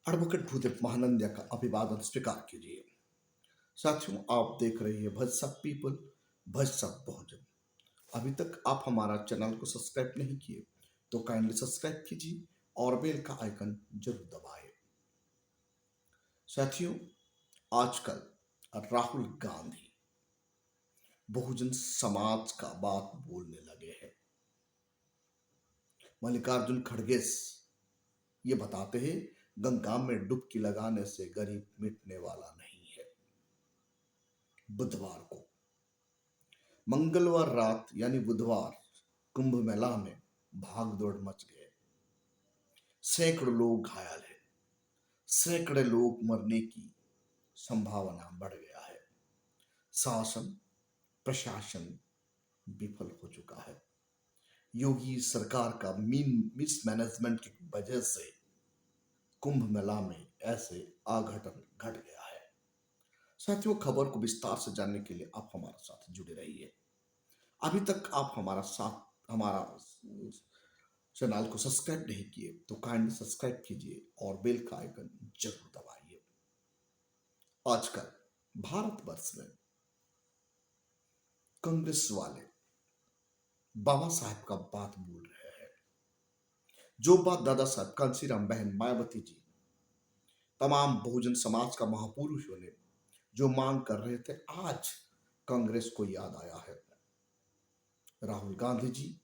Advocate Bhudev Mahanandia का अभिवादन स्वीकार कीजिए। साथियों, आप देख रहे हैं भज सब पीपल, भज सब बहुजन। अभी तक आप हमारा चैनल को सब्सक्राइब नहीं किए तो काइंडली सब्सक्राइब कीजिए और बेल का आइकन जरूर दबाएं। साथियों, आजकल राहुल गांधी बहुजन समाज का बात बोलने लगे हैं। मल्लिकार्जुन खड़गे ये बताते हैं गंगा में डुबकी लगाने से गरीब मिटने वाला नहीं है। बुधवार को मंगलवार रात यानी बुधवार कुंभ मेला में भाग दौड़ मच गए। सैकड़ों लोग घायल हैं, सैकड़े लोग मरने की संभावना बढ़ गया है। शासन प्रशासन विफल हो चुका है। योगी सरकार का मिसमैनेजमेंट की वजह से कुंभ मेला में ऐसे अघटन घट गया है। साथियों, खबर को विस्तार से जानने के लिए आप हमारे साथ जुड़े रहिए। अभी तक आप हमारा चैनल को सब्सक्राइब नहीं किए तो काइंडली सब्सक्राइब कीजिए और बेल का आइकन जरूर दबाइए। आजकल भारतवर्ष में कांग्रेस वाले बाबा साहब का बात बोल रहे हैं। जो बात दादा साहब कांशीराम बहन मायावती जी, तमाम बहुजन समाज का महापुरुषों ने जो मांग कर रहे थे, आज कांग्रेस को याद आया है। राहुल गांधी जी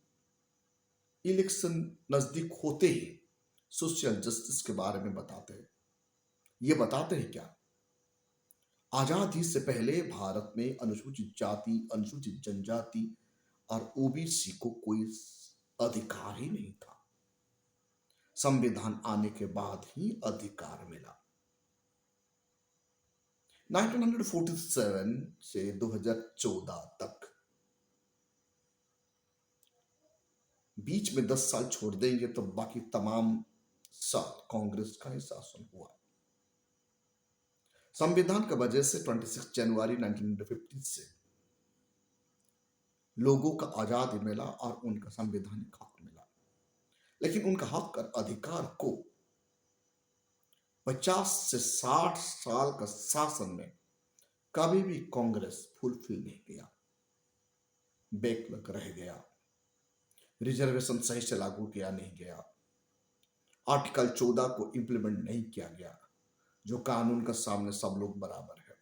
इलेक्शन नजदीक होते ही सोशल जस्टिस के बारे में बताते हैं। ये बताते हैं क्या? आजादी से पहले भारत में अनुसूचित जाति, अनुसूचित जनजाति और ओबीसी को कोई अधिकार ही नहीं था। संविधान आने के बाद ही अधिकार मिला। 1947 से 2014 तक बीच में 10 साल छोड़ देंगे तो बाकी तमाम साल कांग्रेस का ही शासन हुआ। संविधान की वजह से 26 जनवरी 1950 से लोगों का आजादी मिला और उनका संवैधानिक हक मिला। लेकिन उनका हक और अधिकार को 50 से 60 साल का शासन में कभी भी कांग्रेस फुलफिल नहीं किया, बैकलॉग रह गया। रिजर्वेशन सही से लागू किया नहीं गया। आर्टिकल 14 को इंप्लीमेंट नहीं किया गया, जो कानून का सामने सब लोग बराबर है।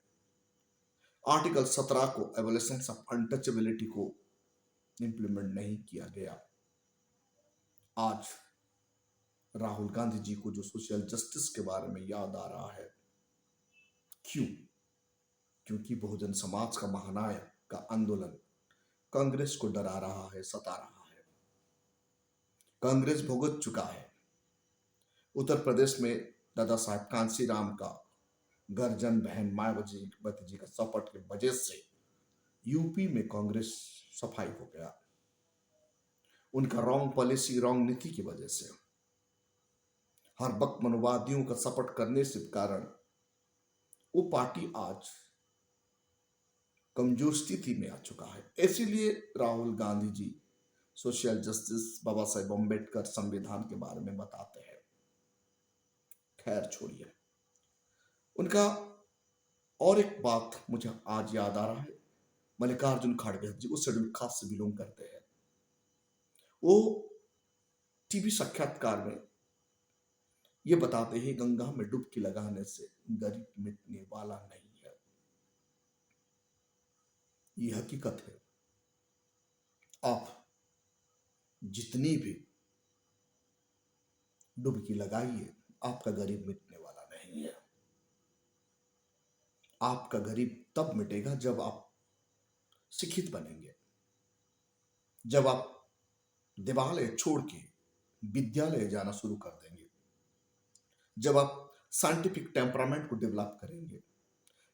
आर्टिकल 17 को एबोलिशन ऑफ अनटचेबिलिटी को इंप्लीमेंट नहीं किया गया। आज राहुल गांधी जी को जो सोशल जस्टिस के बारे में याद आ रहा है, क्यों? क्योंकि बहुजन समाज का महानायक का आंदोलन कांग्रेस को डरा रहा है, सता रहा है। कांग्रेस भुगत चुका है। उत्तर प्रदेश में दादा साहब कांशीराम का गर्जन बहन मायावती जी का सपोर्ट की वजह से यूपी में कांग्रेस सफाई हो गया। उनका रॉन्ग पॉलिसी, रॉन्ग नीति की वजह से, हर वक्त मनोवादियों का सपोर्ट करने से कारण वो पार्टी आज कमजोर स्थिति में आ चुका है। इसीलिए राहुल गांधी जी सोशल जस्टिस, बाबा साहेब अम्बेडकर, संविधान के बारे में बताते हैं। खैर छोड़िए, उनका और एक बात मुझे आज याद आ रहा है। मल्लिकार्जुन खड़गे जी वो शेड्यूल कास्ट से बिलोंग करते हैं। वो टीवी साक्षात्कार में ये बताते हैं गंगा में डुबकी लगाने से गरीब मिटने वाला नहीं है। ये हकीकत है। आप जितनी भी डुबकी लगाइए, आपका गरीब मिटने वाला नहीं है। आपका गरीब तब मिटेगा जब आप शिक्षित बनेंगे, जब आप देवालय छोड़ के विद्यालय जाना शुरू कर देंगे, जब आप साइंटिफिक टेम्परामेंट को डेवलप करेंगे,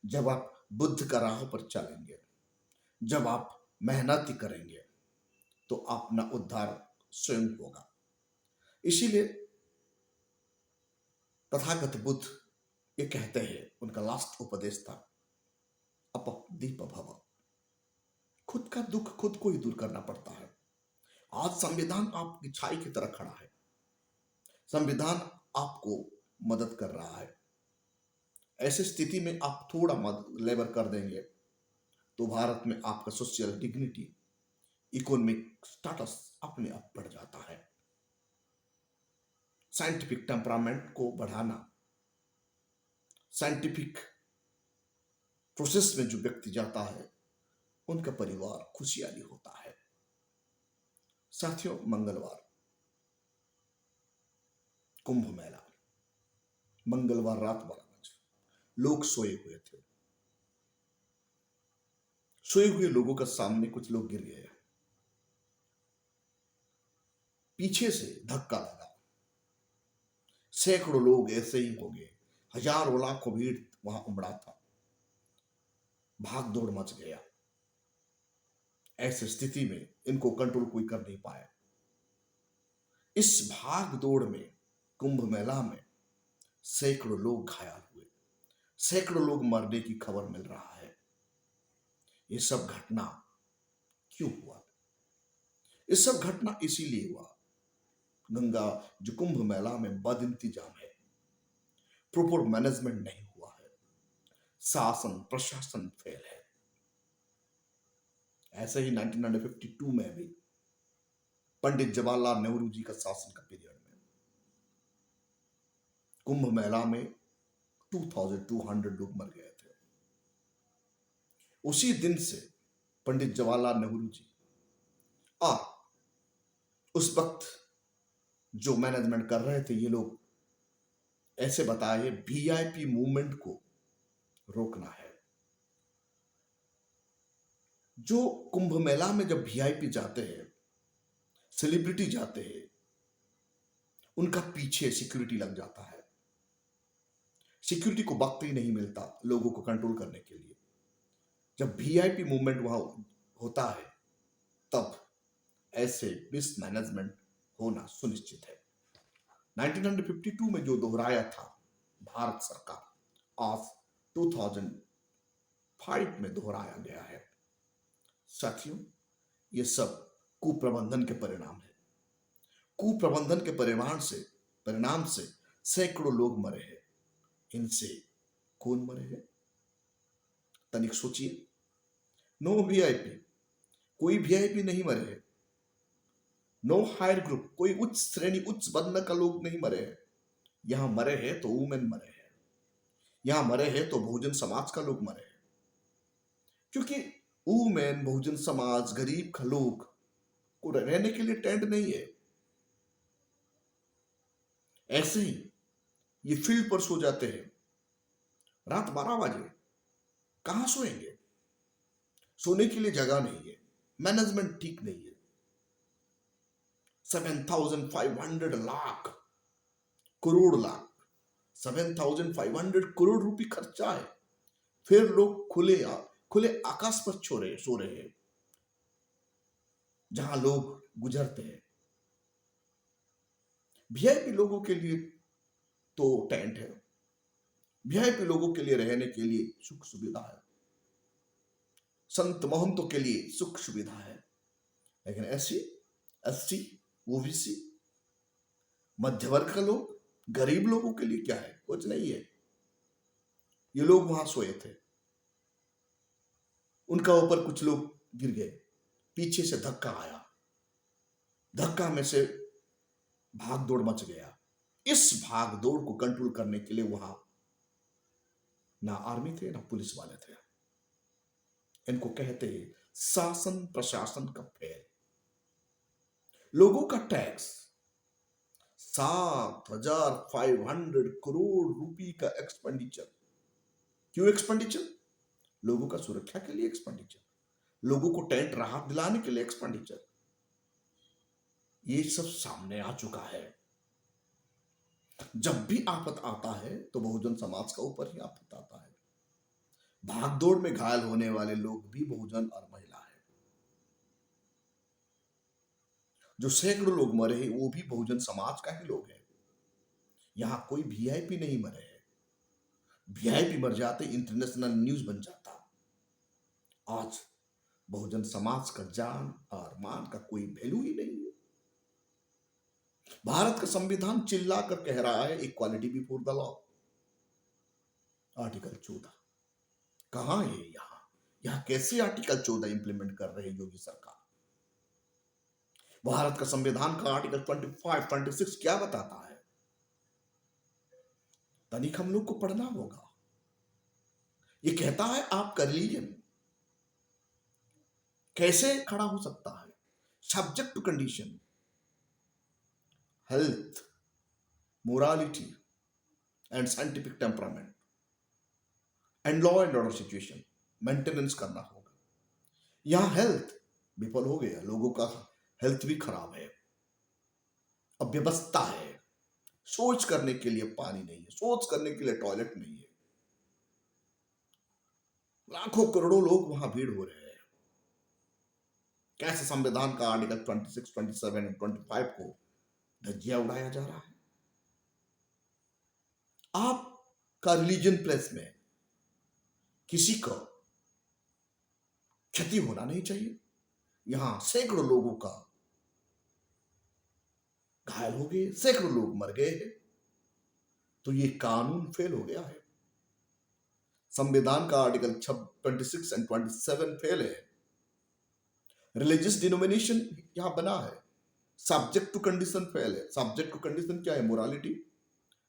जब आप बुद्ध का राह पर चलेंगे, जब आप मेहनत करेंगे, तो अपना उद्धार स्वयं होगा। इसीलिए तथागत बुद्ध ये कहते हैं, उनका लास्ट उपदेश था, अपदीप भव। खुद का दुख खुद को ही दूर करना पड़ता है। आज संविधान आपकी छाई की तरह खड़ा है। संविधान आपको मदद कर रहा है। ऐसी स्थिति में आप थोड़ा मदद लेबर कर देंगे तो भारत में आपका सोशल डिग्निटी, इकोनॉमिक स्टेटस अपने आप बढ़ जाता है। साइंटिफिक टेम्परामेंट को बढ़ाना, साइंटिफिक प्रोसेस में जो व्यक्ति जाता है उनका परिवार खुशहाली होता है। साथियों, मंगलवार कुंभ मेला, मंगलवार रात 12 बजे लोग सोए हुए थे। सोए हुए लोगों के सामने कुछ लोग गिर गए, पीछे से धक्का लगा, सैकड़ों लोग ऐसे ही हो गए, हजारों लाखों भीड़ वहां उमड़ा था, भाग दौड़ मच गया। ऐसी स्थिति में इनको कंट्रोल कोई कर नहीं पाया। इस भाग दौड़ में, कुंभ मेला में सैकड़ों लोग घायल हुए, सैकड़ों लोग मरने की खबर मिल रहा है। ये सब घटना क्यों हुआ? ये सब घटना इसीलिए हुआ, गंगा जो कुंभ मेला में बद इंतजाम है, प्रॉपर मैनेजमेंट नहीं हुआ है, शासन प्रशासन फेल है। ऐसे ही 1952 में भी पंडित जवाहरलाल नेहरू जी का शासन का पीरियड में कुंभ मेला में 2200 लोग मर गए थे। उसी दिन से पंडित जवाहरलाल नेहरू जी और उस वक्त जो मैनेजमेंट कर रहे थे ये लोग ऐसे बताए, वीआईपी मूवमेंट को रोकना है। जो कुंभ मेला में जब वीआईपी जाते हैं, सेलिब्रिटी जाते हैं, उनका पीछे सिक्योरिटी लग जाता है। सिक्योरिटी को वक्त ही नहीं मिलता लोगों को कंट्रोल करने के लिए। जब वीआईपी मूवमेंट वहां होता है तब ऐसे मिसमैनेजमेंट होना सुनिश्चित है। 1952 में जो दोहराया था भारत सरकार, आज 2005 में दोहराया गया है। साथियों, ये सब कुप्रबंधन के परिणाम है। कुप्रबंधन के परिणाम से सैकड़ों लोग मरे हैं। इनसे कौन मरे हैं? तनिक सोचिए। नो वीआईपी, कोई वीआईपी नहीं मरे हैं। नो हायर ग्रुप, कोई उच्च श्रेणी, उच्च वर्ण का लोग नहीं मरे हैं। यहां मरे हैं तो वुमेन मरे हैं, यहां मरे हैं तो बहुजन समाज का लोग मरे हैं। क्योंकि वुमेन, बहुजन समाज, गरीब का लोग को रहने के लिए टेंट नहीं है। ऐसे ही ये फील्ड पर सो जाते हैं रात 12 बजे। कहां सोएंगे? सोने के लिए जगह नहीं है, मैनेजमेंट ठीक नहीं है। 7,500 लाख करोड़ लाख 7,500 करोड़ रुपए खर्चा है, फिर लोग खुले आकाश पर सो रहे हैं जहां लोग गुजरते हैं। वीआईपी लोगों के लिए तो टेंट है, वीआईपी लोगों के लिए रहने के लिए सुख सुविधा है, संत महंतों के लिए सुख सुविधा है। लेकिन एससी, एसटी, ओबीसी, मध्य वर्ग का लोग, गरीब लोगों के लिए क्या है? कुछ नहीं है। ये लोग वहां सोए थे, उनका ऊपर कुछ लोग गिर गए, पीछे से धक्का आया, धक्का में से भाग दौड़ मच गया। इस भाग दौड़ को कंट्रोल करने के लिए वहां ना आर्मी थे ना पुलिस वाले थे। इनको कहते हैं शासन प्रशासन का फेल। लोगों का टैक्स 7,500 करोड़ रुपए का एक्सपेंडिचर। क्यों एक्सपेंडिचर? लोगों का सुरक्षा के लिए एक्सपेंडिचर, लोगों को टेंट राहत दिलाने के लिए एक्सपेंडिचर। ये सब सामने आ चुका है। जब भी आफत आता है तो बहुजन समाज का ऊपर ही आफत आता है। भागदौड़ में घायल होने वाले लोग भी बहुजन और महिला है। जो सैकड़ों लोग मरे हैं वो भी बहुजन समाज का ही लोग हैं। यहां कोई वीआईपी नहीं मरे हैं। वीआईपी मर जाते इंटरनेशनल न्यूज बन जाता। आज बहुजन समाज का जान और मान का कोई वैल्यू ही नहीं है। भारत का संविधान चिल्ला कर कह रहा है equality before the law. Article 14 कहां है यहां? यहां कैसे आर्टिकल 14 इंप्लीमेंट कर रहे योगी सरकार? भारत का संविधान का आर्टिकल 25, 26 क्या बताता है? तनिक हम लोग को पढ़ना होगा। ये कहता है आपका रिलीजन कैसे खड़ा हो सकता है? Subject to condition, health, morality and scientific temperament and law and order situation maintenance करना होगा। यहां हेल्थ विफल हो गया, लोगों का हेल्थ भी खराब है, अव्यवस्था है, सोच करने के लिए पानी नहीं है, सोच करने के लिए टॉयलेट नहीं है, लाखों करोड़ों लोग वहां भीड़ हो रहे हैं। कैसे संविधान का आर्टिकल 26, 27 एंड 25 को धज्जिया उड़ाया जा रहा है? आपका रिलीजन प्लेस में किसी को क्षति होना नहीं चाहिए। यहां सैकड़ों लोगों का घायल हो गए, सैकड़ों लोग मर गए हैं, तो ये कानून फेल हो गया है। संविधान का आर्टिकल 26 एंड 27 फेल है। रिलीजियस डिनोमिनेशन यहां बना है। सब्जेक्ट टू कंडीशन फेल है। सब्जेक्ट टू कंडीशन क्या है? Morality,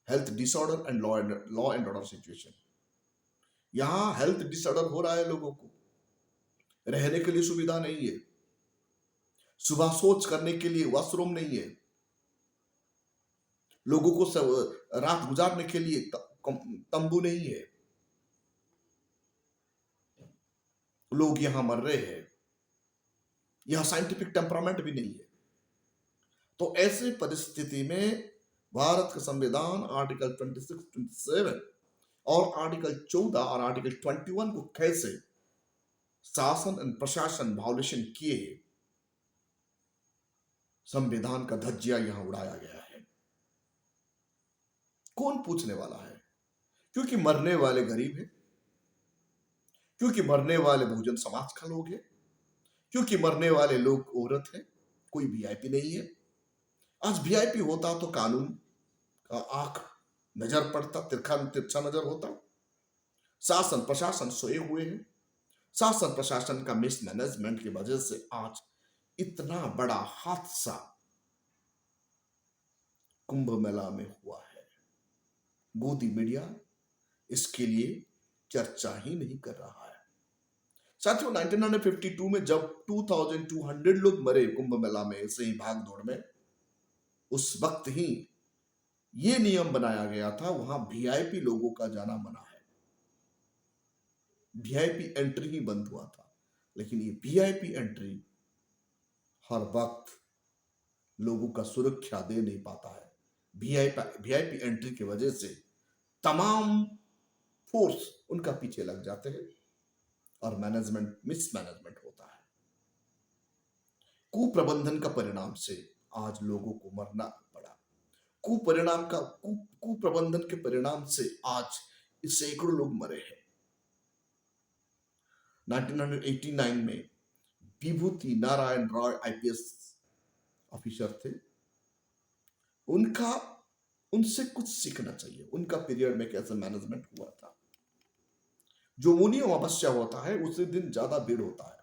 health disorder and law and order situation. यहां हेल्थ डिसऑर्डर हो रहा है, लोगों को रहने के लिए सुविधा नहीं है, सुबह सोच करने के लिए वॉशरूम नहीं है, लोगों को रात गुजारने के लिए तंबू नहीं है, लोग यहां मर रहे हैं, यहां साइंटिफिक टेम्परामेंट भी नहीं है। तो ऐसे परिस्थिति में भारत का संविधान आर्टिकल 26, 27 और आर्टिकल 14 और आर्टिकल 21 को कैसे शासन एंड प्रशासन वायोलेशन किए, संविधान का धज्जिया यहां उड़ाया गया है। कौन पूछने वाला है? क्योंकि मरने वाले गरीब हैं, क्योंकि मरने वाले बहुजन समाज का लोग हैं, क्योंकि मरने वाले लोग औरत है, कोई वीआईपी नहीं है। आज वीआईपी होता तो कानून का आंख नजर पड़ता, तिरछा नजर होता। शासन प्रशासन सोए हुए हैं। शासन प्रशासन का मिसमैनेजमेंट की वजह से आज इतना बड़ा हादसा कुंभ मेला में हुआ है। गोदी मीडिया इसके लिए चर्चा ही नहीं कर रहा है। साथियों, 1952 में जब 2200 लोग मरे कुंभ मेला में ऐसे ही भाग दौड़ में, उस वक्त ही ये नियम बनाया गया था, वहां वीआईपी लोगों का जाना मना है, वीआईपी एंट्री ही बंद हुआ था। लेकिन ये वीआईपी एंट्री हर वक्त लोगों का सुरक्षा दे नहीं पाता है। वीआईपी एंट्री की वजह से तमाम फोर्स उनका पीछे लग जाते हैं और मैनेजमेंट मिसमैनेजमेंट होता है। कुप्रबंधन का परिणाम से आज लोगों को मरना पड़ा। कुप्रबंधन के परिणाम से आज सैकड़ों लोग मरे हैं। 1989 में विभूति नारायण रॉय आईपीएस ऑफिसर थे। उनसे कुछ सीखना चाहिए, उनका पीरियड में कैसे मैनेजमेंट हुआ था। जो मौनी अमावस्या होता है उसी दिन ज्यादा भीड़ होता है।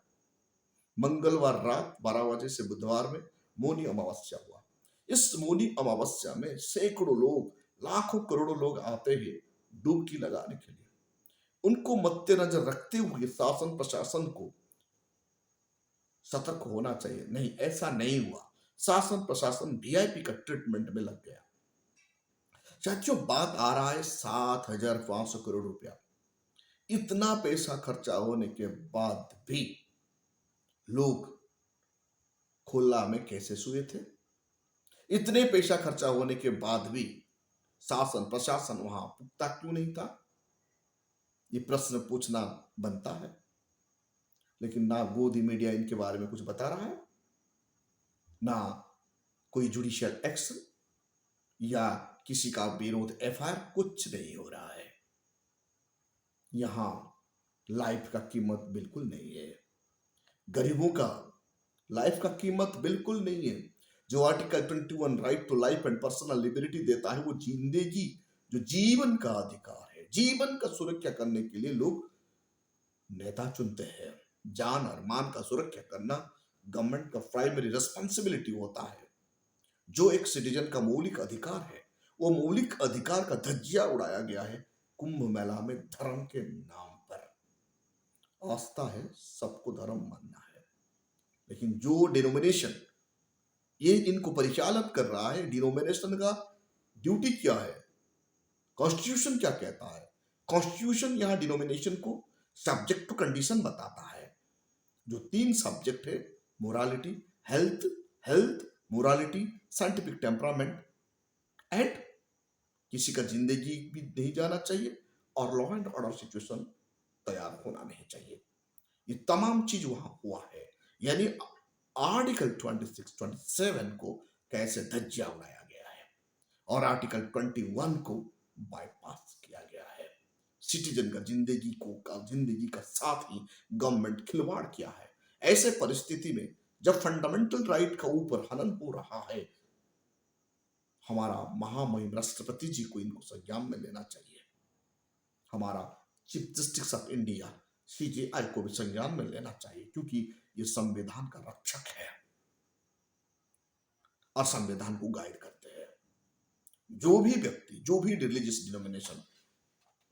मंगलवार रात 12 बजे से बुधवार में मौनी अमावस्या हुआ। इस मौनी अमावस्या में सैकड़ों लोग, लाखों करोड़ों लोग आते हैं डुबकी लगाने के लिए। उनको मद्देनजर रखते हुए शासन प्रशासन को सतर्क होना चाहिए। नहीं, ऐसा नहीं हुआ। शासन प्रशासन वीआईपी का ट्रीटमेंट में लग गया। साथियों, बात आ रहा है 7,500 करोड़ रुपया। इतना पैसा खर्चा होने के बाद भी लोग खुला में कैसे सोए थे? इतने पैसा खर्चा होने के बाद भी शासन प्रशासन वहां पुख्ता क्यों नहीं था? ये प्रश्न पूछना बनता है। लेकिन ना गोदी मीडिया इनके बारे में कुछ बता रहा है, ना कोई जुडिशियल एक्शन या किसी का विरोध एफआईआर, कुछ नहीं हो रहा है। यहां लाइफ का कीमत बिल्कुल नहीं है, गरीबों का लाइफ का कीमत बिल्कुल नहीं है। जो article 21 right to life and personal liberty देता है, वो जिंदगी, जो जीवन का अधिकार है, जीवन का सुरक्षा करने के लिए लोग नेता चुनते हैं। जान और मान का सुरक्षा करना गवर्नमेंट का प्राइमरी रिस्पॉन्सिबिलिटी होता है। जो एक सिटीजन का मौलिक अधिकार है, वो मौलिक अधिकार का धज्जिया उड़ाया गया है कुंभ मेला में धर्म के नाम पर। आस्था है, सबको धर्म मानना है, लेकिन जो डिनोमिनेशन ये इनको परिचालित कर रहा है, डिनोमिनेशन का ड्यूटी क्या है, कॉन्स्टिट्यूशन क्या कहता है? कॉन्स्टिट्यूशन यहां डिनोमिनेशन को सब्जेक्ट टू कंडीशन बताता है। जो 3 सब्जेक्ट है, morality, health, morality, scientific temperament and किसी का जिंदगी भी नहीं जाना चाहिए, और लॉ एंड ऑर्डर सिचुएशन तैयार होना नहीं चाहिए। ये तमाम चीज वहां हुआ है। यानी आर्टिकल 26, 27 को कैसे धज्जिया उड़ाया गया है और आर्टिकल 21 को बाईपास किया गया है। सिटीजन का जिंदगी का साथ ही गवर्नमेंट खिलवाड़ किया है। ऐसे परिस्थिति में जब फंडामेंटल राइट का ऊपर हनन हो रहा है, हमारा महामहिम राष्ट्रपति जी को इनको संज्ञान में लेना चाहिए। हमारा chief justice of India CJI को भी संज्ञान में लेना चाहिए, क्योंकि ये संविधान का रक्षक है और संविधान को गाइड करते हैं। जो भी व्यक्ति, जो भी रिलीजियस डिनोमिनेशन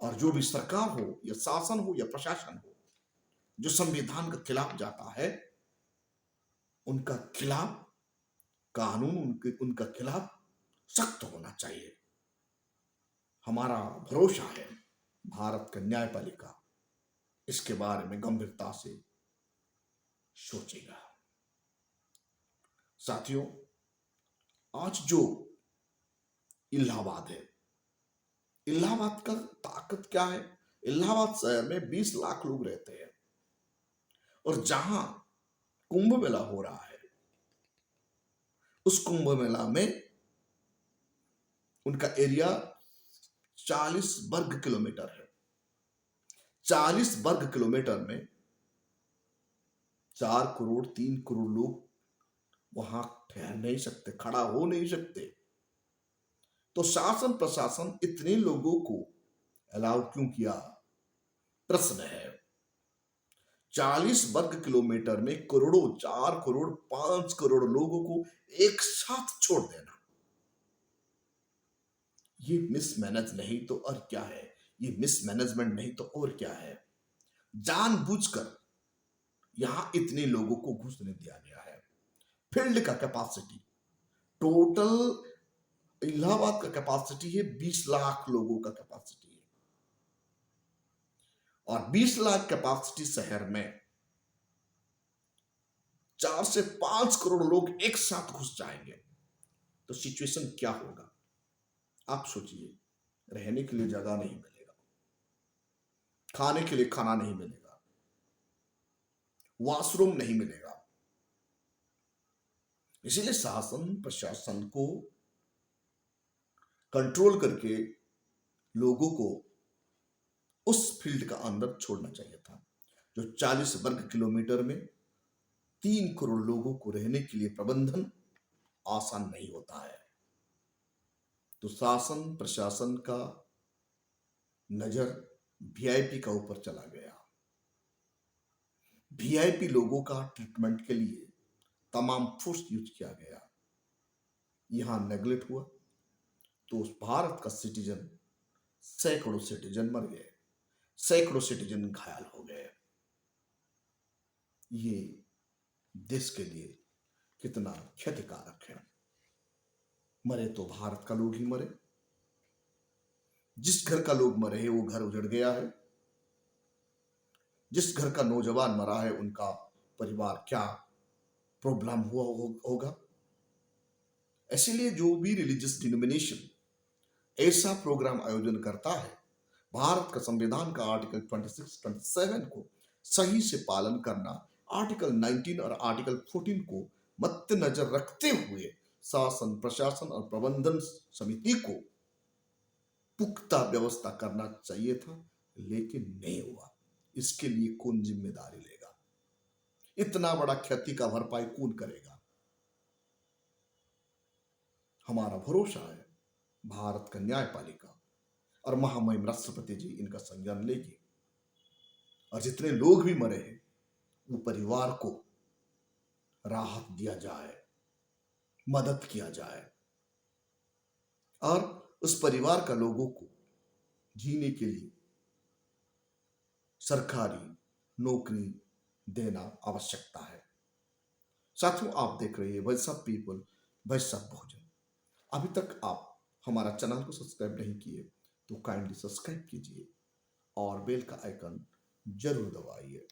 और जो भी सरकार हो या शासन हो या प्रशासन हो, जो संविधान के खिलाफ जाता है, उनका खिलाफ कानून, उनका खिलाफ सख्त होना चाहिए। हमारा भरोसा है भारत का न्यायपालिका इसके बारे में गंभीरता से सोचेगा। साथियों, आज जो इलाहाबाद है, इलाहाबाद का ताकत क्या है? इलाहाबाद शहर में 20 लाख लोग रहते हैं, और जहां कुंभ मेला हो रहा है, उस कुंभ मेला में उनका एरिया 40 वर्ग किलोमीटर है। 40 वर्ग किलोमीटर में 4 करोड़ 3 करोड़ लोग वहां ठहर नहीं सकते, खड़ा हो नहीं सकते। तो शासन प्रशासन इतने लोगों को अलाउ क्यों किया? प्रश्न है। 40 वर्ग किलोमीटर में करोड़ों, 4 करोड़ 5 करोड़ लोगों को एक साथ छोड़ देना, ये मिसमैनेज नहीं तो और क्या है? ये मिसमैनेजमेंट नहीं तो और क्या है? जानबूझकर यहां इतने लोगों को घुसने दिया गया है। फील्ड का कैपेसिटी, टोटल इलाहाबाद का कैपेसिटी है 20 लाख लोगों का कैपेसिटी है, और 20 लाख कैपेसिटी शहर में 4 से 5 करोड़ लोग एक साथ घुस जाएंगे, तो सिचुएशन क्या होगा? आप सोचिए। रहने के लिए जगह नहीं मिलेगा, खाने के लिए खाना नहीं मिलेगा, वॉशरूम नहीं मिलेगा। इसीलिए शासन प्रशासन को कंट्रोल करके लोगों को उस फील्ड का अंदर छोड़ना चाहिए था। जो 40 वर्ग किलोमीटर में 3 करोड़ लोगों को रहने के लिए प्रबंधन आसान नहीं होता है। तो शासन प्रशासन का नजर VIP का ऊपर चला गया। VIP लोगों का ट्रीटमेंट के लिए तमाम फोर्स यूज किया गया। यहां नेगलेक्ट हुआ तो उस भारत का सिटीजन, सैकड़ों सिटीजन मर गए, सैकड़ों सिटीजन घायल हो गए। ये देश के लिए कितना क्षतिकारक है। मरे तो भारत का लोग ही मरे। जिस घर का लोग मरे हैं वो घर उजड़ गया है। जिस घर का नौजवान मरा है उनका परिवार क्या प्रॉब्लम हुआ होगा। इसीलिए जो भी रिलीजियस डिनोमिनेशन ऐसा प्रोग्राम आयोजन करता है, भारत का संविधान का आर्टिकल 26, 27 को सही से पालन करना, आर्टिकल 19 और आर्टिकल 14 को मद्देनजर रखते हुए शासन प्रशासन और प्रबंधन समिति को पुख्ता व्यवस्था करना चाहिए था, लेकिन नहीं हुआ। इसके लिए कौन जिम्मेदारी लेगा? इतना बड़ा क्षति का भरपाई कौन करेगा? हमारा भरोसा है भारत का न्यायपालिका और महामहिम राष्ट्रपति जी इनका संज्ञान लेगी और जितने लोग भी मरे हैं वो परिवार को राहत दिया जाए, मदद किया जाए और उस परिवार का लोगों को जीने के लिए सरकारी नौकरी देना आवश्यकता है। साथियों, आप देख रहे हैं वैसा पीपल वैसा भोजन। अभी तक आप हमारा चैनल को सब्सक्राइब नहीं किए तो काइंडली सब्सक्राइब कीजिए और बेल का आइकन जरूर दबाइए।